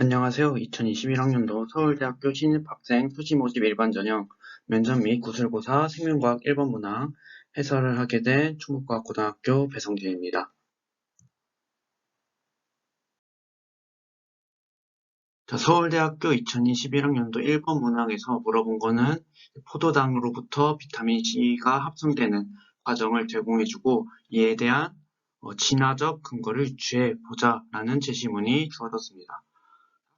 안녕하세요. 2021학년도 서울대학교 신입학생 수시 모집 일반 전형 면접 및 구술고사 생명과학 1번 문항 해설을 하게 된 충북과학고등학교 배성재입니다. 서울대학교 2021학년도 1번 문항에서 물어본 거는 포도당으로부터 비타민 C가 합성되는 과정을 제공해주고 이에 대한 진화적 근거를 유추해 보자라는 제시문이 주어졌습니다.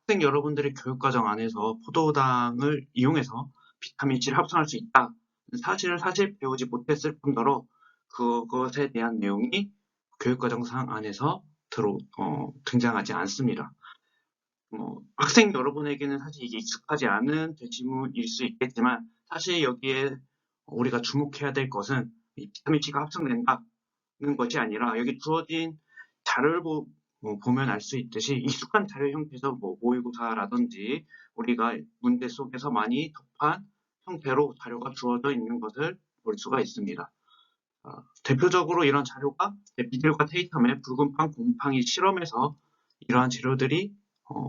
학생 여러분들의 교육과정 안에서 포도당을 이용해서 비타민C를 합성할 수 있다. 사실을 사실 배우지 못했을 뿐더러 그것에 대한 내용이 교육과정상 안에서 등장하지 않습니다. 학생 여러분에게는 사실 이게 익숙하지 않은 제시문일 수 있겠지만 사실 여기에 우리가 주목해야 될 것은 이 비타민C가 합성된다는 것이 아니라 여기 주어진 자료를 보면 알 수 있듯이 익숙한 자료 형태에서 모의고사라든지 우리가 문제 속에서 많이 접한 형태로 자료가 주어져 있는 것을 볼 수가 있습니다. 대표적으로 이런 자료가 비들과 테이텀의 붉은빵 곰팡이 실험에서 이러한 재료들이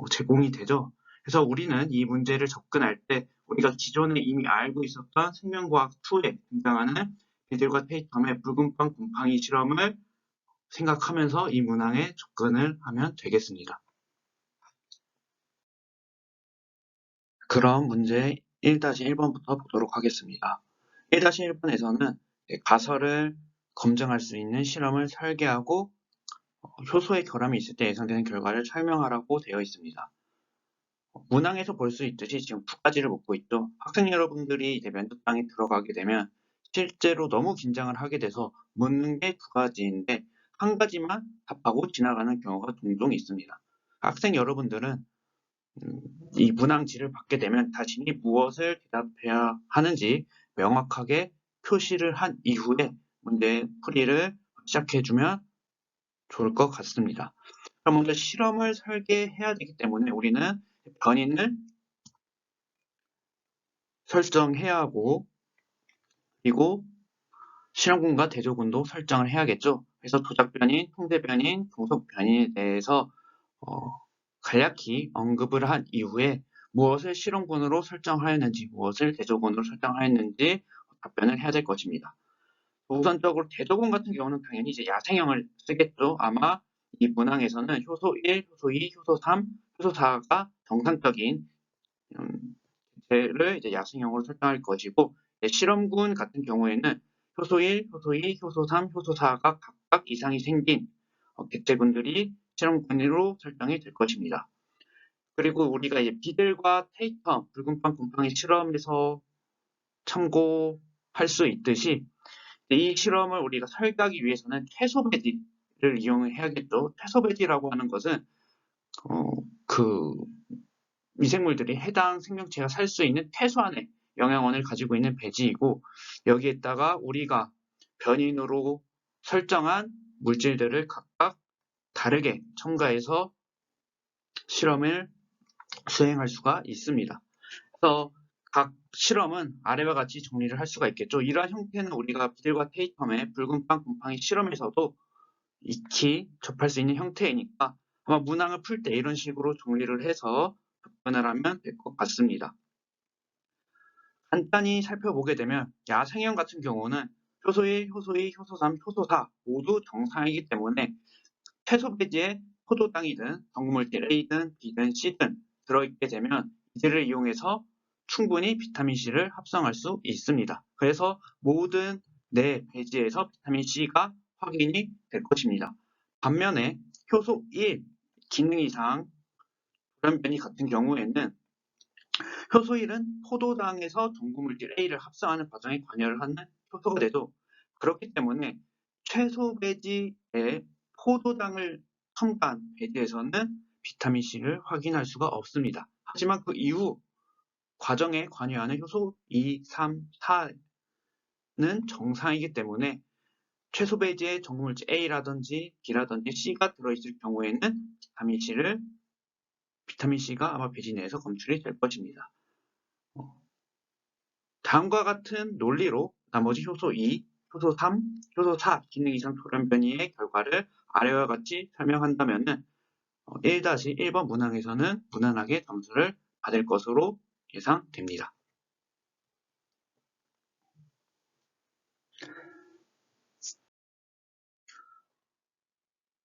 제공이 되죠. 그래서 우리는 이 문제를 접근할 때 우리가 기존에 이미 알고 있었던 생명과학 2에 등장하는 비들과 테이텀의 붉은빵 곰팡이 실험을 생각하면서 이 문항에 접근을 하면 되겠습니다. 그럼 문제 1-1번부터 보도록 하겠습니다. 1-1번에서는 가설을 검증할 수 있는 실험을 설계하고 효소의 결함이 있을 때 예상되는 결과를 설명하라고 되어 있습니다. 문항에서 볼 수 있듯이 지금 두 가지를 묻고 있죠. 학생 여러분들이 이제 면접장에 들어가게 되면 실제로 너무 긴장을 하게 돼서 묻는 게 두 가지인데 한 가지만 답하고 지나가는 경우가 종종 있습니다. 학생 여러분들은 이 문항지를 받게 되면 자신이 무엇을 대답해야 하는지 명확하게 표시를 한 이후에 문제 풀이를 시작해주면 좋을 것 같습니다. 그럼 먼저 실험을 설계해야 되기 때문에 우리는 변인을 설정해야 하고 그리고 실험군과 대조군도 설정을 해야겠죠. 그래서 조작변인, 통제변인, 종속변인에 대해서 간략히 언급을 한 이후에 무엇을 실험군으로 설정하였는지, 무엇을 대조군으로 설정하였는지 답변을 해야 될 것입니다. 우선적으로 대조군 같은 경우는 당연히 이제 야생형을 쓰겠죠. 아마 이 문항에서는 효소 1, 효소 2, 효소 3, 효소 4가 정상적인 를 이제 야생형으로 설정할 것이고 실험군 같은 경우에는 효소 1, 효소 2, 효소 3, 효소 4가 각각 이상이 생긴 객체군들이 실험군으로 설정이 될 것입니다. 그리고 우리가 이제 비들과 테이텀, 붉은빵 곰팡이 실험에서 참고할 수 있듯이 이 실험을 우리가 설계하기 위해서는 퇴소 배지를 이용해야겠죠. 퇴소 배지라고 하는 것은 그 미생물들이 해당 생명체가 살 수 있는 퇴소 안에 영양원을 가지고 있는 배지이고 여기에다가 우리가 변인으로 설정한 물질들을 각각 다르게 첨가해서 실험을 수행할 수가 있습니다. 그래서 각 실험은 아래와 같이 정리를 할 수가 있겠죠. 이러한 형태는 우리가 비들과 테이텀의 붉은빵 곰팡이 실험에서도 익히 접할 수 있는 형태이니까 아마 문항을 풀 때 이런 식으로 정리를 해서 접근을 하면 될 것 같습니다. 간단히 살펴보게 되면 야생형 같은 경우는 효소 1, 효소 2, 효소 3, 효소 4 모두 정상이기 때문에 채소 배지에 포도당이든 덩물질 A든 B든 C든 들어있게 되면 이들을 이용해서 충분히 비타민C를 합성할 수 있습니다. 그래서 모든 내 배지에서 비타민C가 확인이 될 것입니다. 반면에 효소 1 기능 이상 돌연변이 같은 경우에는 효소 1은 포도당에서 전구물질 A를 합성하는 과정에 관여를 하는 효소가 되죠. 그렇기 때문에 채소 배지에 포도당을 첨가한 배지에서는 비타민C를 확인할 수가 없습니다. 하지만 그 이후 과정에 관여하는 효소 2, 3, 4는 정상이기 때문에 채소 배지에 전구물질 A라든지 B라든지 C가 들어있을 경우에는 비타민C가 아마 배지 내에서 검출이 될 것입니다. 다음과 같은 논리로 나머지 효소 2, 효소 3, 효소 4 기능 이상 돌연변이의 결과를 아래와 같이 설명한다면 1-1번 문항에서는 무난하게 점수를 받을 것으로 예상됩니다.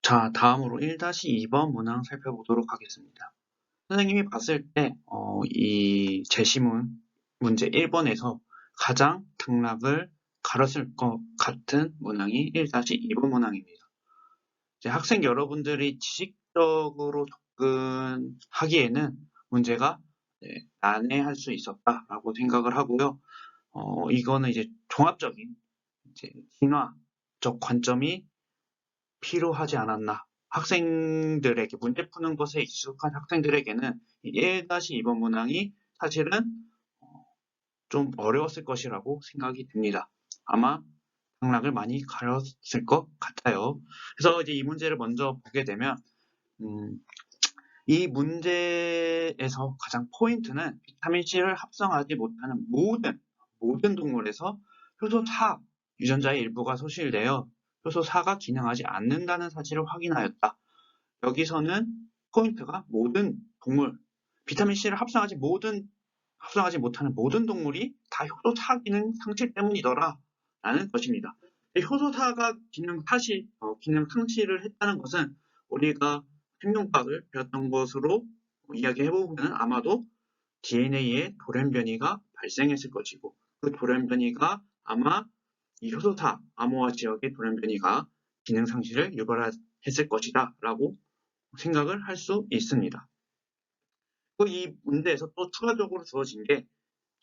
자, 다음으로 1-2번 문항 살펴보도록 하겠습니다. 선생님이 봤을 때 이 제시문 문제 1번에서 가장 당락을 가렸을 것 같은 문항이 1-2번 문항입니다. 이제 학생 여러분들이 지식적으로 접근하기에는 문제가 난해할 수 있었다라고 생각을 하고요. 이거는 이제 종합적인 이제 진화적 관점이 필요하지 않았나. 학생들에게 문제 푸는 것에 익숙한 학생들에게는 1-2번 문항이 사실은 좀 어려웠을 것이라고 생각이 듭니다. 아마 당락을 많이 가렸을 것 같아요. 그래서 이제 이 문제를 먼저 보게 되면 이 문제에서 가장 포인트는 비타민C를 합성하지 못하는 모든 동물에서 효소 4 유전자의 일부가 소실되어 효소 4가 기능하지 않는다는 사실을 확인하였다. 여기서는 포인트가 모든 동물, 비타민C를 합성하지 못하는 모든 동물이 다 효소 4 기능 상실 때문이더라 라는 것입니다. 효소 4가 기능 상실을 했다는 것은 우리가 생명과학을 배웠던 것으로 이야기해보면 아마도 DNA의 돌연변이가 발생했을 것이고 그 돌연변이가 아마 이 효소4 아모아 지역의 돌연변이가 기능 상실을 유발했을 것이다 라고 생각을 할 수 있습니다. 이 문제에서 또 추가적으로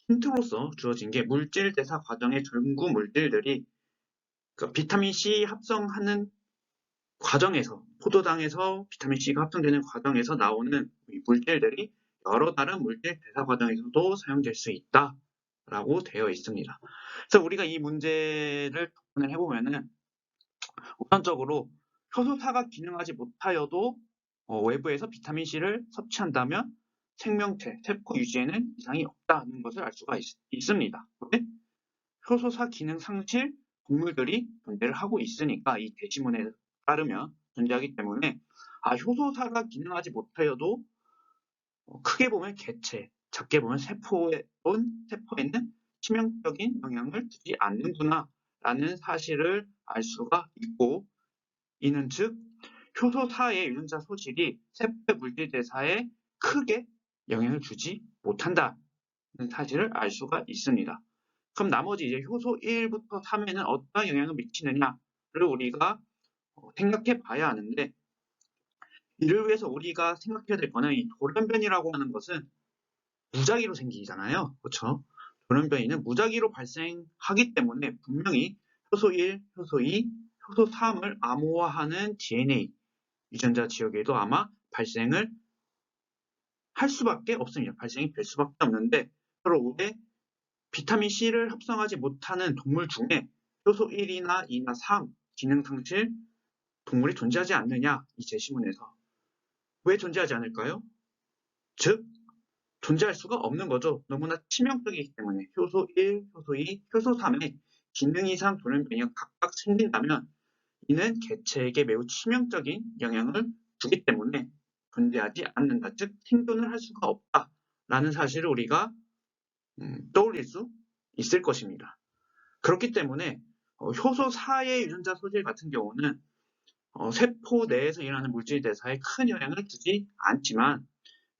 힌트로서 주어진 게 물질 대사 과정의 전구 물질들이 비타민C 합성하는 과정에서 포도당에서 비타민C가 합성되는 과정에서 나오는 물질들이 여러 다른 물질 대사 과정에서도 사용될 수 있다라고 되어 있습니다. 그래서 우리가 이 문제를 접근을 해보면은 우선적으로 효소사가 기능하지 못하여도 외부에서 비타민C를 섭취한다면 생명체, 세포 유지에는 이상이 없다는 것을 알 수가 있습니다. 효소사 기능 상실 동물들이 존재를 하고 있으니까 이 대지문에 따르면 존재하기 때문에 효소사가 기능하지 못하여도 크게 보면 개체, 작게 보면 세포에는 치명적인 영향을 주지 않는구나 라는 사실을 알 수가 있고 이는 즉 효소4의 유전자 소실이 세포의 물질 대사에 크게 영향을 주지 못한다는 사실을 알 수가 있습니다. 그럼 나머지 이제 효소 1부터 3에는 어떤 영향을 미치느냐를 우리가 생각해 봐야 하는데 이를 위해서 우리가 생각해야 될 거는 이 돌연변이라고 하는 것은 무작위로 생기잖아요. 그렇죠? 돌연변이는 무작위로 발생하기 때문에 분명히 효소 1, 효소 2, 효소 3을 암호화하는 DNA 유전자 지역에도 아마 발생을 할 수밖에 없습니다. 발생이 될 수밖에 없는데 바로 왜 비타민C를 합성하지 못하는 동물 중에 효소 1이나 2나 3 기능 상실 동물이 존재하지 않느냐 이 제시문에서 왜 존재하지 않을까요? 즉 존재할 수가 없는 거죠. 너무나 치명적이기 때문에 효소 1, 효소 2, 효소 3의 기능 이상 돌연변이가 각각 생긴다면 이는 개체에게 매우 치명적인 영향을 주기 때문에 존재하지 않는다. 즉 생존을 할 수가 없다라는 사실을 우리가 떠올릴 수 있을 것입니다. 그렇기 때문에 효소 4의 유전자 소질 같은 경우는 세포 내에서 일어나는 물질 대사에 큰 영향을 주지 않지만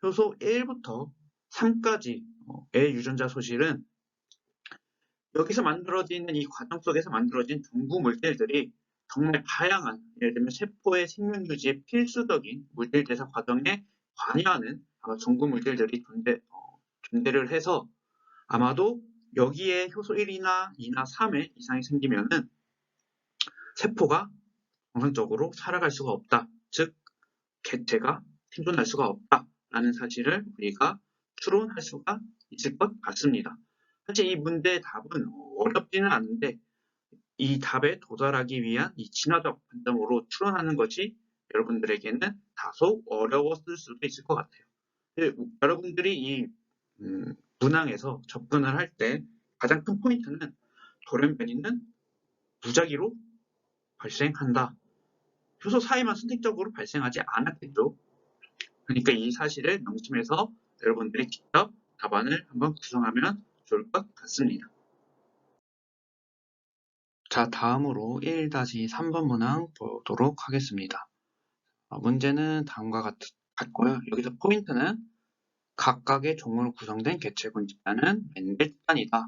효소 1부터 3까지의 유전자 소실은 여기서 만들어지는 이 과정 속에서 만들어진 전구 물질들이 정말 다양한 예를 들면 세포의 생명 유지에 필수적인 물질 대사 과정에 관여하는 전구 물질들이 존재를 해서 아마도 여기에 효소 1이나 2나 3의 이상이 생기면은 세포가 정상적으로 살아갈 수가 없다. 즉 개체가 생존할 수가 없다라는 사실을 우리가 추론할 수가 있을 것 같습니다. 사실 이 문제의 답은 어렵지는 않은데 이 답에 도달하기 위한 이 진화적 관점으로 추론하는 것이 여러분들에게는 다소 어려웠을 수도 있을 것 같아요. 여러분들이 이 문항에서 접근을 할 때 가장 큰 포인트는 돌연변이는 무작위로 발생한다. 효소 사이만 선택적으로 발생하지 않았겠죠. 그러니까 이 사실을 명심해서 여러분들이 직접 답안을 한번 구성하면 좋을 것 같습니다. 자, 다음으로 1-3번 문항 보도록 하겠습니다. 문제는 다음과 같고요. 여기서 포인트는 각각의 종으로 구성된 개체군 집단은 멘델 집단이다.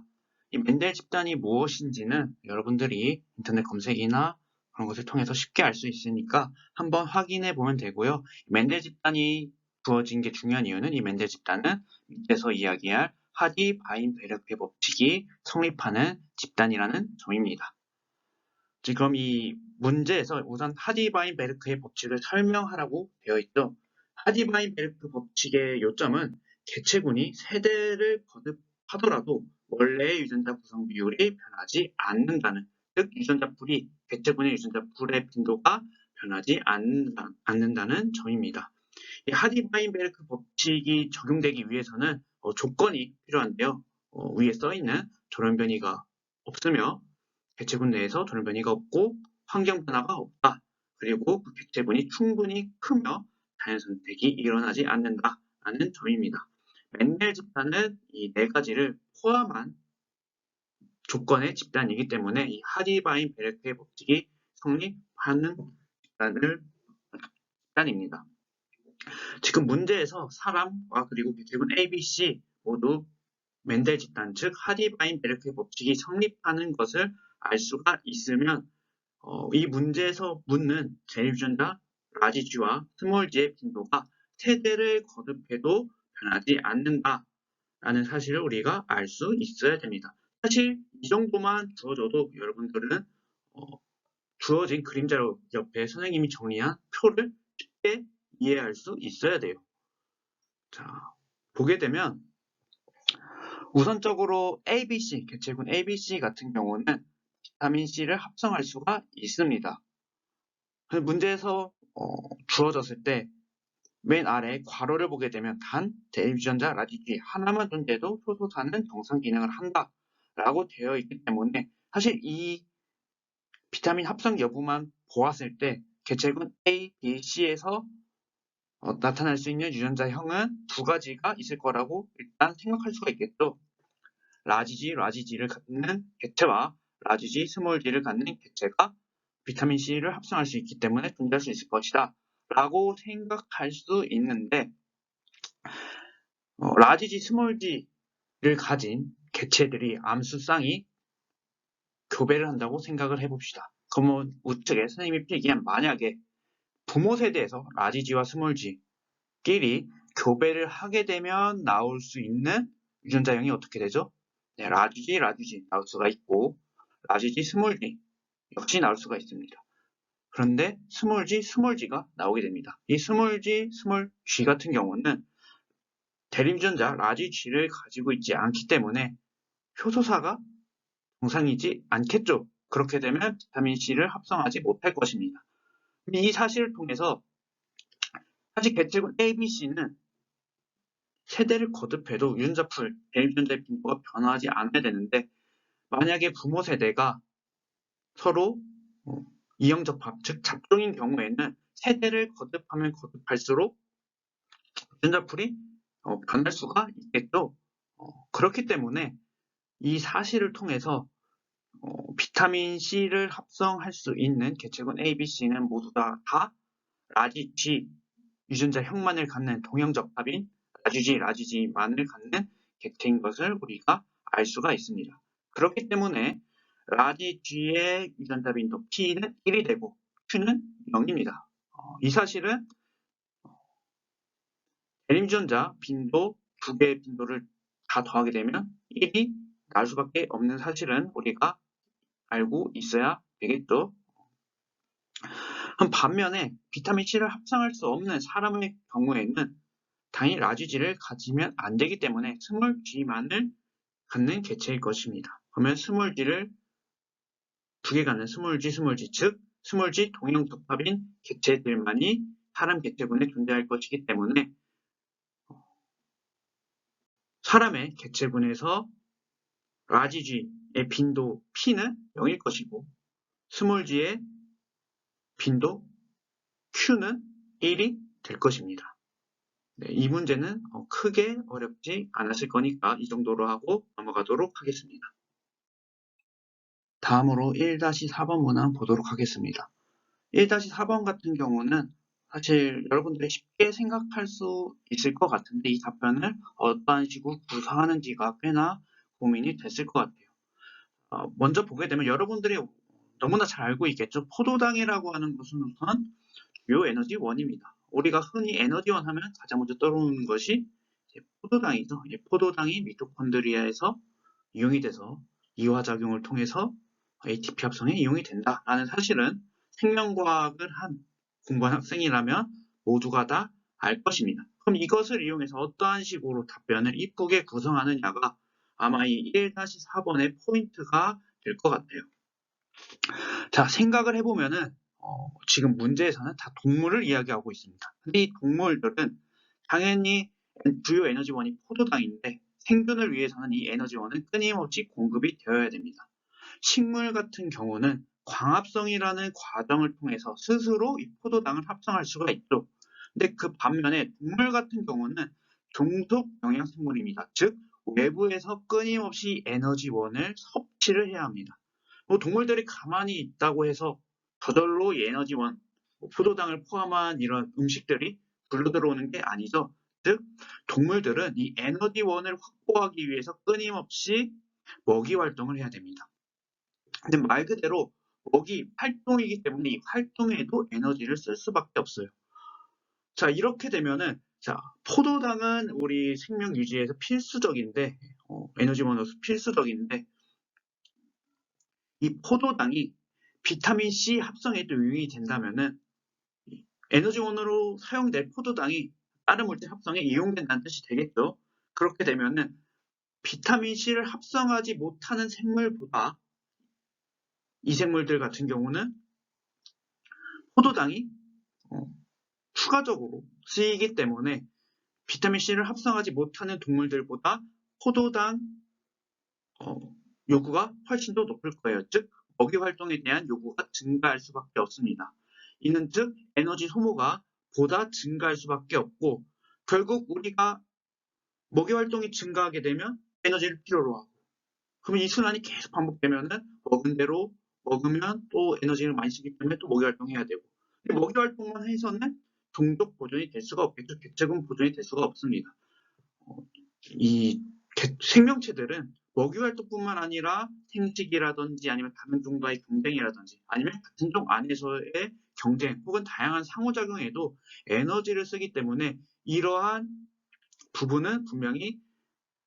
이 멘델 집단이 무엇인지는 여러분들이 인터넷 검색이나 그런 것을 통해서 쉽게 알 수 있으니까 한번 확인해 보면 되고요. 멘델 집단이 주어진 게 중요한 이유는 이 멘델 집단은 밑에서 이야기할 하디-바인-베르크의 법칙이 성립하는 집단이라는 점입니다. 지금 이 문제에서 우선 하디-바인-베르크의 법칙을 설명하라고 되어 있죠. 하디-바인-베르크 법칙의 요점은 개체군이 세대를 거듭하더라도 원래의 유전자 구성 비율이 변하지 않는다는, 즉 유전자풀이 개체군의 유전자풀의 빈도가 변하지 않는다는 점입니다. 이 하디-바인-베르크 법칙이 적용되기 위해서는 조건이 필요한데요. 위에 써 있는 돌연변이가 없으며 개체군 내에서 돌연변이가 없고 환경 변화가 없다. 그리고 그 개체군이 충분히 크며 자연 선택이 일어나지 않는다라는 점입니다. 멘델 집단은 이 네 가지를 포함한 조건의 집단이기 때문에 이 하디-바인-베르크의 법칙이 성립하는 집단입니다. 지금 문제에서 사람과 그리고 개체군 A, B, C 모두 멘델 집단, 즉 하디-바인-베르크의 법칙이 성립하는 것을 알 수가 있으면 이 문제에서 묻는 제1유전자 라지 G와 스몰 g의 빈도가 세대를 거듭해도 변하지 않는다라는 사실을 우리가 알 수 있어야 됩니다. 사실 이 정도만 주어져도 여러분들은 주어진 그림자 옆에 선생님이 정리한 표를 쉽게 이해할 수 있어야 돼요. 자, 보게 되면 우선적으로 ABC, 개체군 ABC 같은 경우는 비타민 C를 합성할 수가 있습니다. 문제에서 주어졌을 때 맨 아래 괄호를 보게 되면 단 제1유전자 라디지 하나만 존재해도 효소사는 정상 기능을 한다 라고 되어 있기 때문에 사실 이 비타민 합성 여부만 보았을 때 개체군 A, B, C에서 나타날 수 있는 유전자형은 두 가지가 있을 거라고 일단 생각할 수가 있겠죠. 라지지를 갖는 개체와 라지지 스몰 g를 갖는 개체가 비타민 C를 합성할 수 있기 때문에 존재할 수 있을 것이다 라고 생각할 수 있는데 라지지 스몰 g를 가진 개체들이 암수쌍이 교배를 한다고 생각을 해봅시다. 그러면 우측에 선생님이 필기한 만약에 부모 세대에서 라지지와 스몰 g끼리 교배를 하게 되면 나올 수 있는 유전자형이 어떻게 되죠? 네, 라지지 나올 수가 있고 라지지 스몰 g 역시 나올 수가 있습니다. 그런데 스몰 g가 나오게 됩니다. 이 스몰 g 같은 경우는 대립유전자 라지 G를 가지고 있지 않기 때문에 효소사가 정상이지 않겠죠. 그렇게 되면 비타민 C를 합성하지 못할 것입니다. 이 사실을 통해서 사실 개체군 A, B, C는 세대를 거듭해도 유전자풀, 대립유전자의 빈도가 변화하지 않아야 되는데 만약에 부모 세대가 서로 이형접합, 즉 잡종인 경우에는 세대를 거듭하면 거듭할수록 유전자풀이 변할 수가 있겠죠. 그렇기 때문에 이 사실을 통해서 비타민 C를 합성할 수 있는 개체군 A, B, C는 모두 다 라지 G 유전자형만을 갖는 동형접합인 라지지만을 갖는 개체인 것을 우리가 알 수가 있습니다. 그렇기 때문에 라지 G의 유전자 빈도 P는 1이 되고 Q는 0입니다. 이 사실은 대립유전자 빈도 두 개의 빈도를 다 더하게 되면 1이 나올 수밖에 없는 사실은 우리가 알고 있어야 되겠죠. 반면에 비타민 C를 합성할 수 없는 사람의 경우에는 당연히 라지지를 가지면 안 되기 때문에 스몰 g만을 갖는 개체일 것입니다. 그러면 스몰 g를 두 개 갖는 스몰 g, 즉 스몰 g 동형 접합인 개체들만이 사람 개체군에 존재할 것이기 때문에 사람의 개체군에서 라지 g의 빈도 P는 0일 것이고 스몰 g의 빈도 Q는 1이 될 것입니다. 네, 이 문제는 크게 어렵지 않으실 거니까 이 정도로 하고 넘어가도록 하겠습니다. 다음으로 1-4번 문항 보도록 하겠습니다. 1-4번 같은 경우는 사실 여러분들이 쉽게 생각할 수 있을 것 같은데 이 답변을 어떠한 식으로 구성하는지가 꽤나 고민이 됐을 것 같아요. 먼저 보게 되면 여러분들이 너무나 잘 알고 있겠죠. 포도당이라고 하는 것은 우선 주요 에너지원입니다. 우리가 흔히 에너지원 하면 가장 먼저 떠오르는 것이 포도당이죠. 포도당이 미토콘드리아에서 이용이 돼서 이화작용을 통해서 ATP 합성에 이용이 된다라는 사실은 생명과학을 공부한 학생이라면 모두가 다 알 것입니다. 그럼 이것을 이용해서 어떠한 식으로 답변을 이쁘게 구성하느냐가 아마 이 1-4번의 포인트가 될 것 같아요. 자, 생각을 해보면은 지금 문제에서는 다 동물을 이야기하고 있습니다. 근데 이 동물들은 당연히 주요 에너지원이 포도당인데 생존을 위해서는 이 에너지원은 끊임없이 공급이 되어야 됩니다. 식물 같은 경우는 광합성이라는 과정을 통해서 스스로 이 포도당을 합성할 수가 있죠. 근데 그 반면에 동물 같은 경우는 종속 영양생물입니다. 즉 외부에서 끊임없이 에너지원을 섭취를 해야 합니다. 동물들이 가만히 있다고 해서 저절로 이 에너지원, 포도당을 포함한 이런 음식들이 불러들어오는 게 아니죠. 즉 동물들은 이 에너지원을 확보하기 위해서 끊임없이 먹이 활동을 해야 됩니다. 근데 말 그대로 먹이 활동이기 때문에 이 활동에도 에너지를 쓸 수밖에 없어요. 자, 이렇게 되면은 자, 포도당은 우리 생명 유지에서 필수적인데 에너지원으로서 필수적인데 이 포도당이 비타민 C 합성에도 유용이 된다면은 에너지원으로 사용될 포도당이 다른 물질 합성에 이용된다는 뜻이 되겠죠. 그렇게 되면은 비타민 C를 합성하지 못하는 생물보다 이 생물들 같은 경우는 포도당이 추가적으로 쓰이기 때문에 비타민 C를 합성하지 못하는 동물들보다 포도당 요구가 훨씬 더 높을 거예요. 즉 먹이 활동에 대한 요구가 증가할 수밖에 없습니다. 이는 즉 에너지 소모가 보다 증가할 수밖에 없고 결국 우리가 먹이 활동이 증가하게 되면 에너지를 필요로 하고 그러면 이 순환이 계속 반복되면은 먹은 대로 먹으면 또 에너지를 많이 쓰기 때문에 또 먹이 활동해야 되고 먹이 활동만 해서는 종족 보존이 될 수가 없겠죠. 객체군 보존이 될 수가 없습니다. 이 생명체들은 먹이 활동뿐만 아니라 생식이라든지 아니면 다른 종과의 경쟁이라든지 아니면 같은 종 안에서의 경쟁 혹은 다양한 상호작용에도 에너지를 쓰기 때문에 이러한 부분은 분명히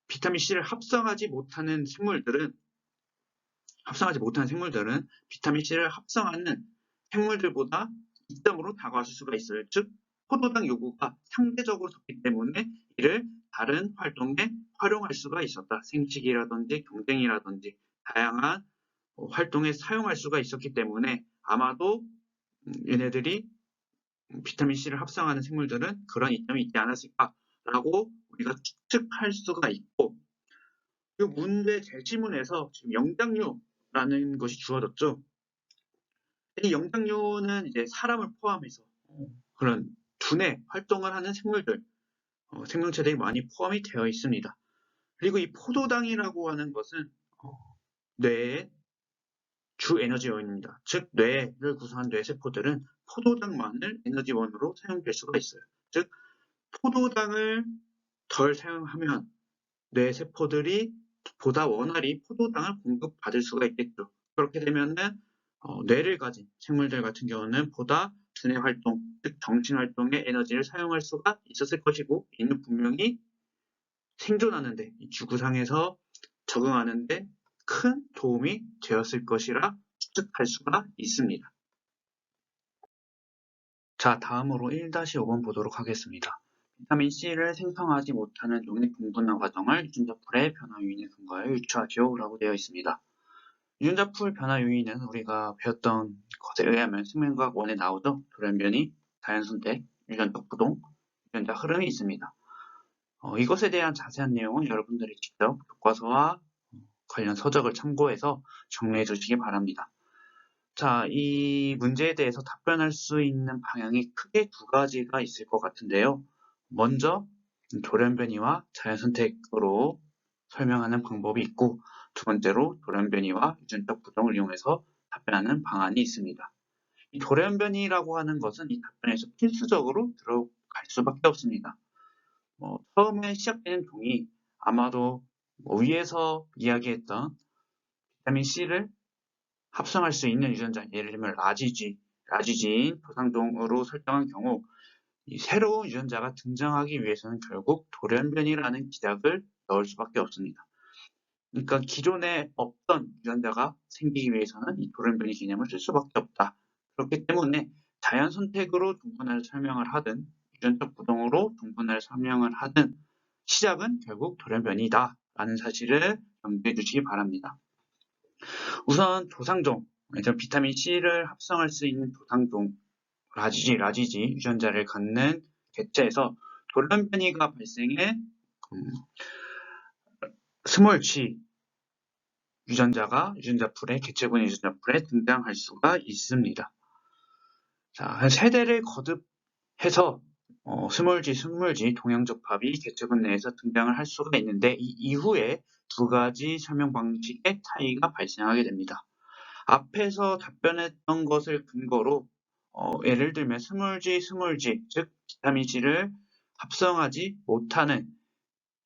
비타민 C를 합성하지 못하는 생물들은 비타민 C를 합성하는 생물들보다 이점으로 다가왔을 수가 있어요. 즉 포도당 요구가 상대적으로 적기 때문에 이를 다른 활동에 활용할 수가 있었다. 생식이라든지 경쟁이라든지 다양한 활동에 사용할 수가 있었기 때문에 아마도 얘네들이 비타민 C를 합성하는 생물들은 그런 이점이 있지 않았을까라고 우리가 추측할 수가 있고 이 문제 제시문에서 지금 영장류라는 것이 주어졌죠. 이 영장류는 이제 사람을 포함해서 그런 두뇌 활동을 하는 생물들, 생명체들이 많이 포함이 되어 있습니다. 그리고 이 포도당이라고 하는 것은 뇌의 주 에너지원입니다. 즉 뇌를 구성한 뇌세포들은 포도당만을 에너지원으로 사용될 수가 있어요. 즉 포도당을 덜 사용하면 뇌세포들이 보다 원활히 포도당을 공급받을 수가 있겠죠. 그렇게 되면은 뇌를 가진 생물들 같은 경우는 보다 두뇌 활동, 즉 정신 활동에 에너지를 사용할 수가 있었을 것이고 이는 분명히 생존하는데 이 지구상에서 적응하는데 큰 도움이 되었을 것이라 추측할 수가 있습니다. 자, 다음으로 1-5번 보도록 하겠습니다. 비타민 C를 생성하지 못하는 종의 분분화 과정을 유전자풀의 변화 요인에 근거하여 유추하시오 라고 되어 있습니다. 유전자풀 변화 요인은 우리가 배웠던 것에 의하면 생명과학 1에 나오죠. 돌연변이, 자연선택, 유전적 부동, 유전자 흐름이 있습니다. 이것에 대한 자세한 내용은 여러분들이 직접 교과서와 관련 서적을 참고해서 정리해 주시기 바랍니다. 자, 이 문제에 대해서 답변할 수 있는 방향이 크게 두 가지가 있을 것 같은데요. 먼저 돌연변이와 자연선택으로 설명하는 방법이 있고, 두 번째로 돌연변이와 유전적 부동을 이용해서 답변하는 방안이 있습니다. 이 돌연변이라고 하는 것은 이 답변에서 필수적으로 들어갈 수밖에 없습니다. 처음에 시작되는 종이 아마도 위에서 이야기했던 비타민 C를 합성할 수 있는 유전자, 예를 들면 라지지인 도상종으로 설정한 경우 이 새로운 유전자가 등장하기 위해서는 결국 돌연변이라는 기작을 넣을 수밖에 없습니다. 그러니까 기존에 없던 유전자가 생기기 위해서는 이 돌연변이 개념을 쓸 수밖에 없다. 그렇기 때문에 자연 선택으로 동분해를 설명을 하든 유전적 부동으로 동분해를 설명을 하든 시작은 결국 돌연변이다 라는 사실을 염두해 주시기 바랍니다. 우선 도상종, 비타민 C를 합성할 수 있는 도상종 라지지 유전자를 갖는 개체에서 돌연변이가 발생해 스몰 g 유전자풀에 개체군의 유전자풀에 등장할 수가 있습니다. 자, 세대를 거듭해서 스몰 g 동형접합이 개체군 내에서 등장을 할 수가 있는데 이 이후에 두 가지 설명 방식의 차이가 발생하게 됩니다. 앞에서 답변했던 것을 근거로 예를 들면 스몰 g, 즉 비타민 C를 합성하지 못하는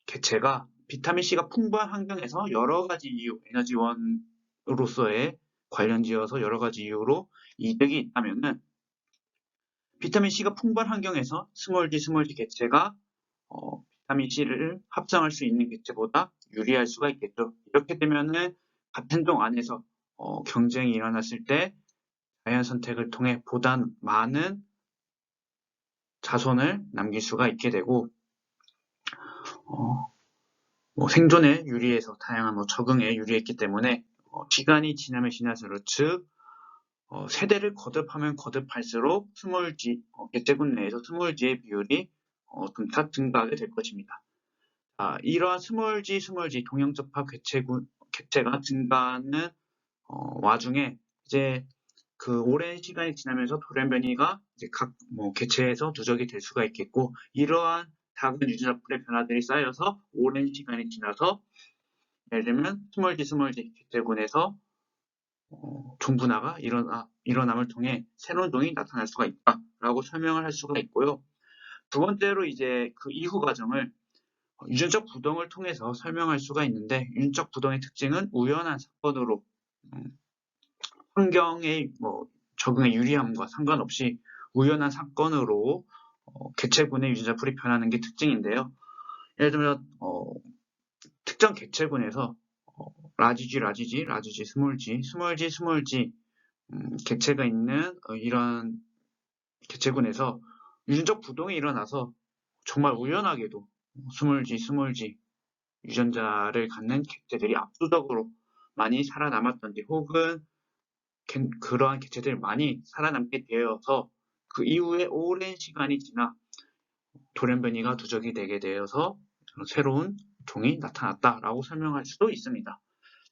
개체가 비타민 C가 풍부한 환경에서 여러 가지 이유, 에너지원으로서의 관련지어서 여러 가지 이유로 이득이 있다면은 비타민 C가 풍부한 환경에서 스몰 g 개체가 비타민 C를 합성할 수 있는 개체보다 유리할 수가 있겠죠. 이렇게 되면은 같은 종 안에서 경쟁이 일어났을 때 자연 선택을 통해 보다 많은 자손을 남길 수가 있게 되고 생존에 유리해서 다양한 적응에 유리했기 때문에 기간이 지나면 지날수록 즉 세대를 거듭하면 거듭할수록 스몰 g 개체군 내에서 스몰 g의 비율이 등차 증가하게 될 것입니다. 이러한 스몰 g 동형접합 개체가 증가하는 와중에 이제 그 오랜 시간이 지나면서 돌연변이가 이제 각 개체에서 누적이 될 수가 있겠고 이러한 작은 유전자풀의 변화들이 쌓여서 오랜 시간이 지나서 예를 들면 스몰 g 개체군에서 종분화가 일어남을 통해 새로운 종이 나타날 수가 있다라고 설명을 할 수가 있고요. 두 번째로 이제 그 이후 과정을 유전적 부동을 통해서 설명할 수가 있는데 유전적 부동의 특징은 우연한 사건으로 환경의 적응에 유리함과 상관없이 우연한 사건으로 개체군의 유전자풀이 변하는 게 특징인데요. 예를 들면 특정 개체군에서 라지지, 스몰 g 개체가 있는 이런 개체군에서 유전적 부동이 일어나서 정말 우연하게도 스몰 g 유전자를 갖는 개체들이 압도적으로 많이 살아남았던지 혹은 그러한 개체들이 많이 살아남게 되어서 그 이후에 오랜 시간이 지나 돌연변이가 누적이 되게 되어서 새로운 종이 나타났다라고 설명할 수도 있습니다.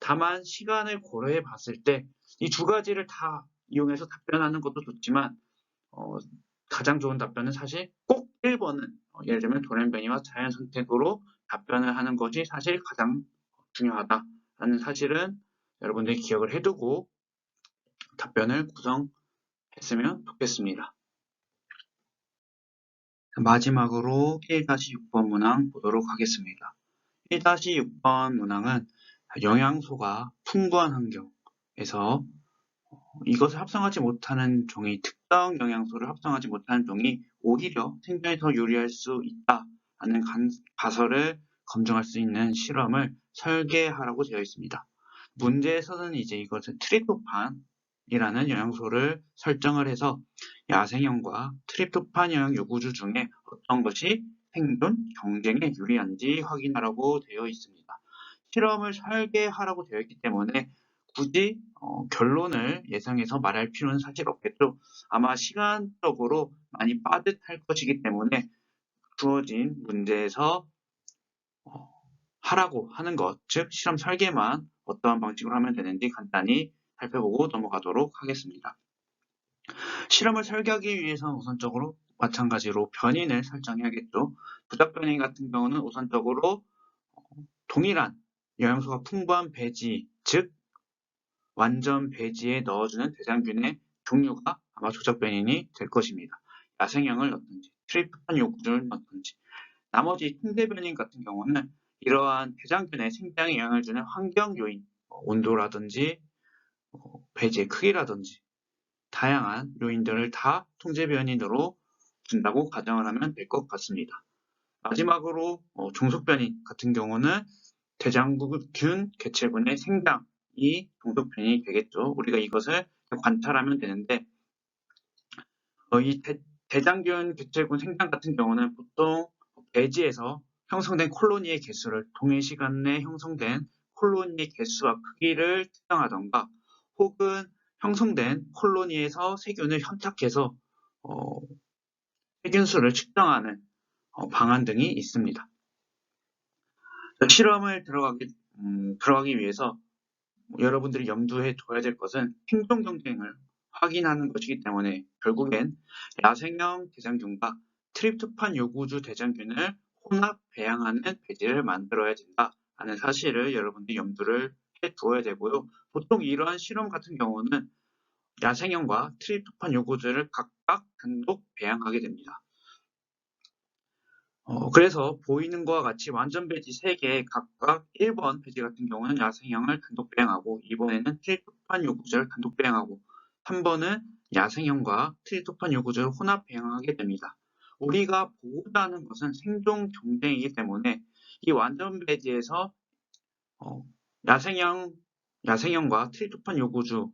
다만 시간을 고려해 봤을 때 이 두 가지를 다 이용해서 답변하는 것도 좋지만 가장 좋은 답변은 사실 꼭 1번은 예를 들면 돌연변이와 자연 선택으로 답변을 하는 것이 사실 가장 중요하다라는 사실은 여러분들이 기억을 해두고 답변을 구성했으면 좋겠습니다. 마지막으로 1-6번 문항 보도록 하겠습니다. 1-6번 문항은 영양소가 풍부한 환경에서 이것을 합성하지 못하는 종이 특정 영양소를 합성하지 못하는 종이 오히려 생존에 더 유리할 수 있다라는 가설을 검증할 수 있는 실험을 설계하라고 되어 있습니다. 문제에서는 이제 이것을 트립토판이라는 영양소를 설정을 해서 야생형과 트립토판 영양 요구주 중에 어떤 것이 생존, 경쟁에 유리한지 확인하라고 되어 있습니다. 실험을 설계하라고 되어 있기 때문에 굳이 결론을 예상해서 말할 필요는 사실 없겠죠. 아마 시간적으로 많이 빠듯할 것이기 때문에 주어진 문제에서 하라고 하는 것, 즉 실험 설계만 어떠한 방식으로 하면 되는지 간단히 살펴보고 넘어가도록 하겠습니다. 실험을 설계하기 위해서는 우선적으로 마찬가지로 변인을 설정해야겠죠. 부작 변인 같은 경우는 우선적으로 동일한 영양소가 풍부한 배지, 즉 완전 배지에 넣어주는 대장균의 종류가 아마 조작 변인이 될 것입니다. 야생형을 넣든지 트립토판 요구를 넣든지. 나머지 통제 변인 같은 경우는 이러한 대장균의 생장에 영향을 주는 환경 요인, 온도라든지 배지의 크기라든지 다양한 요인들을 다 통제 변인으로 준다고 가정을 하면 될 것 같습니다. 마지막으로 종속 변인 같은 경우는 대장균 개체군의 생장이 종속 변인이 되겠죠. 우리가 이것을 관찰하면 되는데 이 대장균 개체군 생장 같은 경우는 보통 배지에서 형성된 콜로니의 개수를 동일 시간 내에 형성된 콜로니의 개수와 크기를 측정하던가 혹은 형성된 콜로니에서 세균을 현착해서 세균수를 측정하는 방안 등이 있습니다. 실험을 들어가기 위해서 여러분들이 염두에 둬야 될 것은 생존 경쟁을 확인하는 것이기 때문에 결국엔 야생형 대장균과 트립토판 요구주 대장균을 혼합 배양하는 배지를 만들어야 된다는 사실을 여러분들이 염두를 해 두어야 되고요. 보통 이러한 실험 같은 경우는 야생형과 트립토판 요구주를 각각 단독 배양하게 됩니다. 그래서 보이는 것과 같이 완전 배지 3개 각각 1번 배지 같은 경우는 야생형을 단독 배양하고 2번에는 트립토판 요구주를 단독 배양하고 3번은 야생형과 트립토판 요구주를 혼합 배양하게 됩니다. 우리가 보고자 하는 것은 생존 경쟁이기 때문에 이 완전 배지에서 야생형과 트립토판 요구주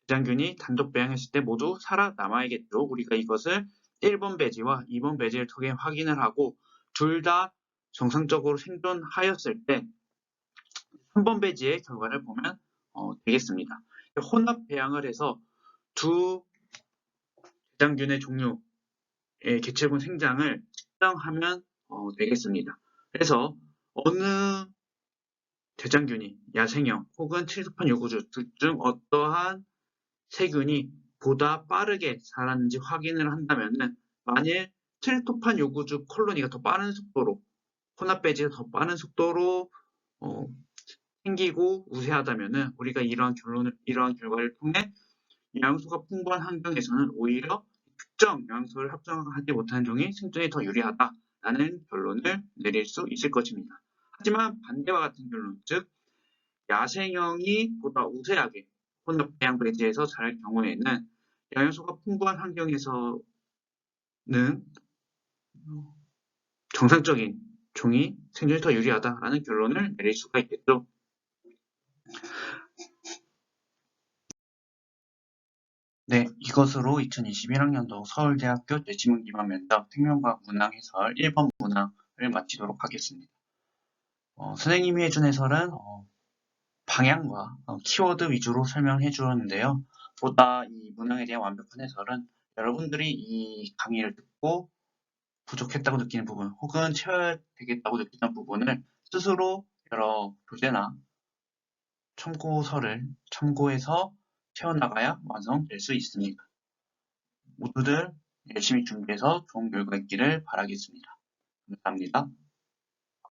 대장균이 단독 배양했을 때 모두 살아남아야겠죠. 우리가 이것을 1번 배지와 2번 배지를 통해 확인을 하고 둘 다 정상적으로 생존하였을 때 3번 배지의 결과를 보면 되겠습니다. 혼합 배양을 해서 두 대장균의 종류의 개체군 생장을 측정하면 되겠습니다. 그래서 어느 대장균이 야생형 혹은 트립토판 요구주 둘 중 어떠한 세균이 보다 빠르게 자라는지 확인을 한다면 만일 트립토판 요구주 콜로니가 더 빠른 속도로 혼합 배지가 더 빠른 속도로 생기고 우세하다면 우리가 이러한 결과를 통해 영양소가 풍부한 환경에서는 오히려 특정 영양소를 합성하지 못하는 종이 생존에 더 유리하다라는 결론을 내릴 수 있을 것입니다. 하지만 반대와 같은 결론, 즉 야생형이 보다 우세하게 혼합 배양 배지에서 자랄 경우에는 영양소가 풍부한 환경에서는 정상적인 종이 생존에 더 유리하다라는 결론을 내릴 수가 있겠죠. 네, 이것으로 2021학년도 서울대학교 뇌지문 기반 면접 생명과학 문항 해설 1번 문항을 마치도록 하겠습니다. 선생님이 해준 해설은 방향과 키워드 위주로 설명해 주었는데요. 보다 이 문항에 대한 완벽한 해설은 여러분들이 이 강의를 듣고 부족했다고 느끼는 부분 혹은 채워야 되겠다고 느끼는 부분을 스스로 여러 교재나 참고서를 참고해서 채워나가야 완성될 수 있습니다. 모두들 열심히 준비해서 좋은 결과 있기를 바라겠습니다. 감사합니다.